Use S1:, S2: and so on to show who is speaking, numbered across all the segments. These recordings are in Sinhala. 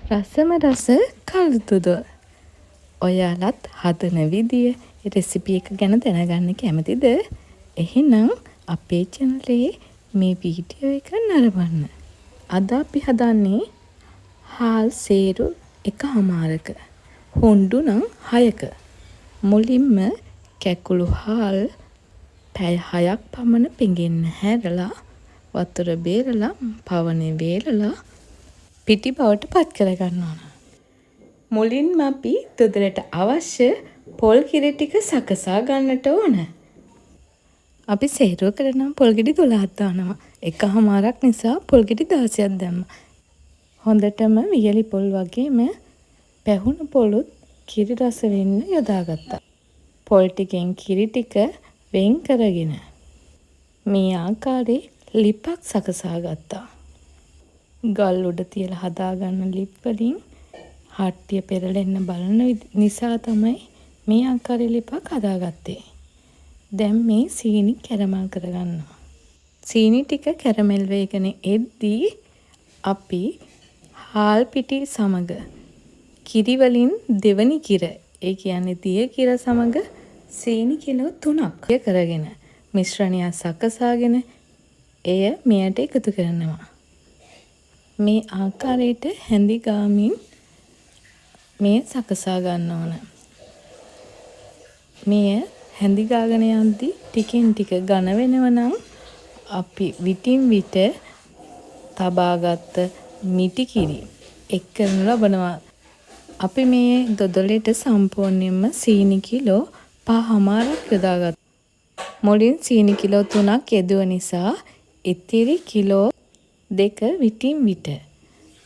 S1: රසම රස කළුතුදු. ඔයාලත් හදන විදිය රෙසිපි එක ගැන දැනගන්න කැමතිද? එහෙනම් අපේ channelේ මේ වීඩියෝ එක නරඹන්න. අද අපි හදන්නේ හාල් සේරු 1/2ක. හුණ්ඩු නම් 6ක. මුලින්ම කැකුළු හාල් පැය 6ක් පමණ පිඟෙන්න හැරලා වතුර බේරලා පවනේ වේලලා පිටි බවට පත් කරගන්න ඕන. මුලින්ම අපි දොදලට අවශ්‍ය පොල් කිරි ටික සකසා ගන්නට ඕන. අපි සේරුවකට නම් පොල් ගෙඩි 12ක් දානවා. 1/2ක් නිසා පොල් ගෙඩි 16ක් දැම්මා. හොඳටම වියලි පොල් වගේම පැහුණු පොලුත් කිරි රස වෙන්න යොදාගත්තා. පොල් ටිකෙන් කිරි ටික වෙන් කරගෙන මේ ආකාරයේ ලිපක් සකසා ගත්තා. ගල් උඩ තියලා හදාගන්න ලිප් වලින් හට්ටිය පෙරලෙන්න බලන නිසා තමයි මේ ආකාරයේ ලිපක් හදාගත්තේ. දැන් මේ සීනි කැරමල් කරගන්නවා. සීනි ටික කැරමල් වේගෙන එද්දී අපි හාල් පිටි සමග කිරි වලින් දෙවනි කිර, ඒ කියන්නේ දිය කිර සමග සීනි කිලෝ 3ක් කරගෙන මිශ්‍රණය සකසාගෙන එය මෙයට එකතු කරනවා. මේ ආකාරයට හැඳි ගාමින් මේ සකසා ගන්න ඕන. මෙය හැඳි ගාගෙන යද්දී ටිකෙන් ටික ඝන වෙනව නම් අපි විටින් විට තබාගත් මිටි කිරි එක් කරනු ලබනවා. අපි මේ දොදලට සම්පූර්ණයෙන්ම සීනි කිලෝ 5මාරක් යොදාගත්තා. මුලින් සීනි කිලෝ 3ක් යෙදුව නිසා ඉතිරි කිලෝ 2 විටින් විට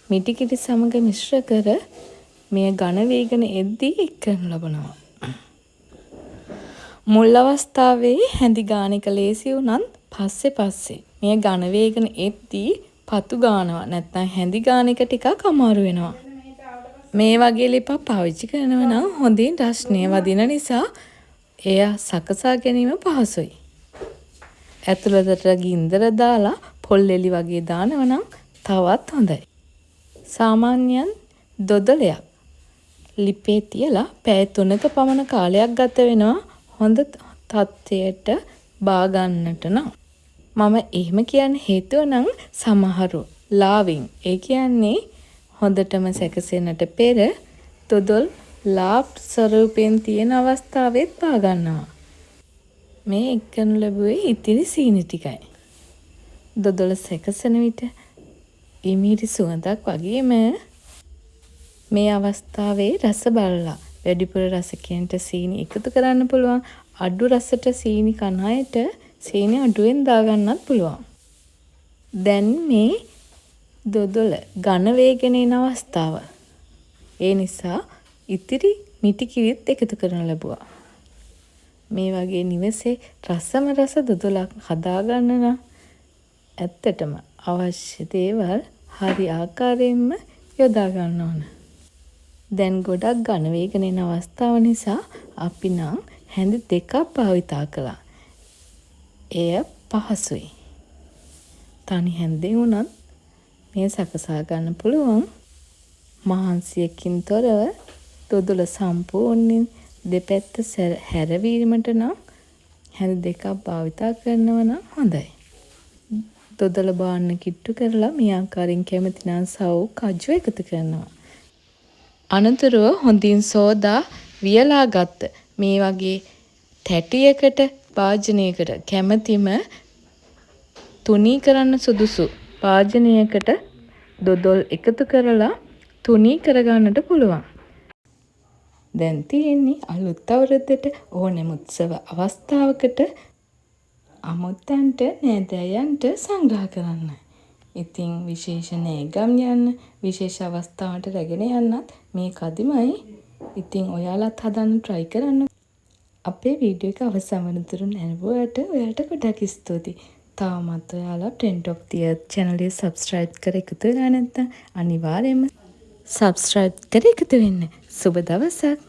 S1: මිටි කිරි සමග මිශ්‍ර කර මෙය ඝන වේගන එද්දී එක් කරනු ලබනවා. මුල් අවස්ථාවේ හැඳි ගාන එක ලේසි වුණත් පස්සේ මෙය ඝන වේගන එද්දී පතු ගානවා. නැත්නම් හැඳි ගාන එක ටිකක් අමාරු වෙනවා. මේ වගේ ලිපක් පාවිච්චි කරනවා නම් හොඳින් රස්නේ වදින නිසා එය සකසා ගැනීම පහසුයි. ඇතුළතට ගින්දර දාලා පොල් එලි වගේ දානවා නම් තවත් හොඳයි. සාමාන්‍යයෙන් දොදලයක් ලිපේ තියලා පැය 3ක පමණ කාලයක් ගත වෙනවා හොඳ තත්ත්වයට බා ගන්නට නම්. මම එහෙම කියන්න හේතුව නම් සමහරු ලාවින්, ඒ කියන්නේ හොඳටම සැකසෙන්නට පෙර දොදල් ලාප් ස්වරූපයෙන් තියෙන අවස්ථාවෙත් බා ගන්නවා. මේ එක්කනු ලැබුවේ ඉතිරි සීනි ටිකයි. දොදල සැකසෙන විට ඉමිරි සුවඳක් වගේම මේ අවස්ථාවේ රස බලලා වැඩිපුර රසකයන්ට සීනි එකතු කරන්න පුළුවන්. අඩු රසට සීනි කන අයට සීනි අඩුවෙන් දාගන්නත් පුළුවන්. දැන් මේ දොදල ඝන වේගෙන යන අවස්ථාව. ඒ නිසා ඉතිරි මිටි කිරිත් එකතු කරන ලැබුවා. මේ වගේ නිවසේ රසම රස දොදලක් හදාගන්න නම් ඇත්තටම අවශ්‍ය දේවල් හරි ආකාරයෙන්ම යොදා ගන්න ඕන. දැන් ගොඩක් ඝන වේගන යන අවස්ථාව නිසා අපි නම් හැඳි 2ක් භාවිතා කළා. එය පහසුයි. තනි හැන්දෙන් උනත් මේ සකසා ගන්න පුළුවන්. මහන්සියකින් තොරව දොදල සම්පූර්ණයෙන් දෙපැත්ත හැරවීමට නම් හැඳි 2ක් භාවිතා කරනවා නම් හොඳයි. දොදල බාන්න කිට්ටු කරලා මේ ආකාරයෙන් කැමති නම් සව් කජු එකතු කරනවා. අනතුරුව හොඳින් සෝදා වියලා ගත්ත මේ වගේ තැටියකට වාජනයකට කැමැතිම තුනී කරන්න සුදුසු වාජනයකට දොදල් එකතු කරලා තුනී කරගන්නට පුළුවන්. දැන් තියෙන්නේ අලුත් අවුරුද්දට ඕනෑම උත්සව අවස්ථාවකට අමුත්තන්ට නෑදෑයන්ට සංග්‍රහ කරන්න. ඉතින් විශේෂ නෑගම් යන්න, විශේෂ අවස්ථාවට රැගෙන යන්නත් මේ කදිමයි. ඉතින් ඔයාලත් හදන්න try කරන්න. අපේ වීඩියෝ එක අවසන් වෙනතුරු නැරඹුවට ඔයාලට ගොඩක් ස්තුතියි. තාමත් ඔයාලා Trend of the Earth channel එක subscribe කර එකතු වෙලා නැත්නම් අනිවාර්යයෙන්ම subscribe කර එකතු වෙන්න. සුබ දවසක්.